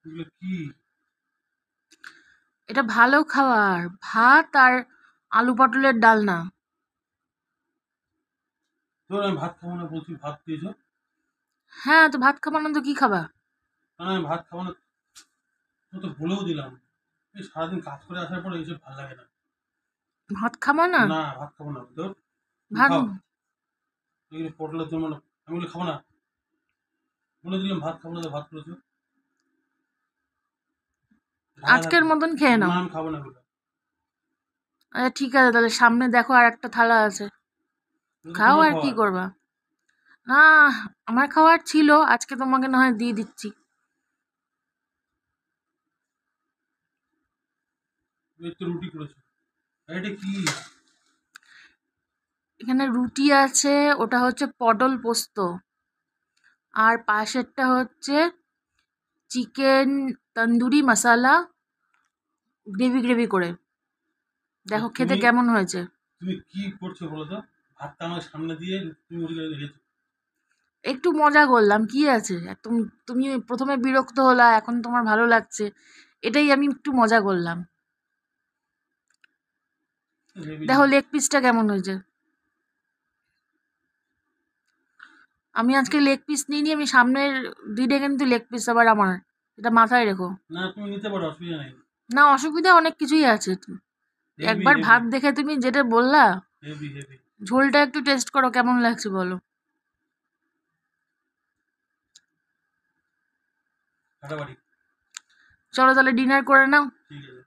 এগুলো কি? এটা ভালো খাবার, ভাত আর আলু পটলের ডালনা। ধর আমি ভাত খাবো না বলছি, ভাত দিয়েছো। হ্যাঁ, তো ভাত খাবা না তো কি খাবা? না আমি ভাত খাবো না, তো তো বলেও দিলাম। এই সারাদিন কাজ করে আসার পরে এইসব ভালো লাগে না। ভাত খাবা না? না ভাত খাবো না, ধর তুমি ভাত খাও। এগুলো পটলের জন্য না, আমি এগুলো খাবো না। বলে দিলাম ভাত খাবো না, তো ভাত করেছো। ঢাকা আজকের থাকবে। মতন খেয়ে না নাও। আমি খাবো না এগুলো। আচ্ছা ঠিক আছে, তাহলে সামনে দেখো আর একটা থালা আছে, এগুলো তো খাও তোমার আর কি খাবার। করবা। না, আমার খাবার ছিল, আজকে তোমাকে না হয় দিয়ে দিচ্ছি। এই তো রুটি করেছো। আর এটা কি? এখানে রুটি আছে, ওটা হচ্ছে পটল পোস্ত, আর পাশেরটা হচ্ছে চিকেন তন্দুরি মশালা, গ্রেভি গ্রেভি করে। দেখো খেতে তুমি কেমন হয়েছে। তুমি কি করছো বলো তো? ভাতটা আমার সামনে দিয়ে তুমি ওদিকে রেখেছো। একটু মজা করলাম, কি আছে, তুমি তুমি প্রথমে বিরক্ত হলা, এখন তোমার ভালো লাগছে, এটাই আমি একটু মজা করলাম। হেবি দেখো লেগ পিসটা কেমন হয়েছে। আমি আজকে লেগ পিস নিইনি, আমি সামনের দিনে কিন্তু লেগ পিস আবার আমার, এটা মাথায় রেখো। না তুমি নিতে পারো, অসুবিধা নেই। না, অসুবিধা অনেক কিছুই আছে। হেভি একবার হেভি ভাত দেখে তুমি যেটা বললা, হেভি হেভি। ঝোলটা একটু টেস্ট করো কেমন লাগছে বলো। ফাটাফাটি। চলো তাহলে ডিনার করে নাও। ঠিক আছে।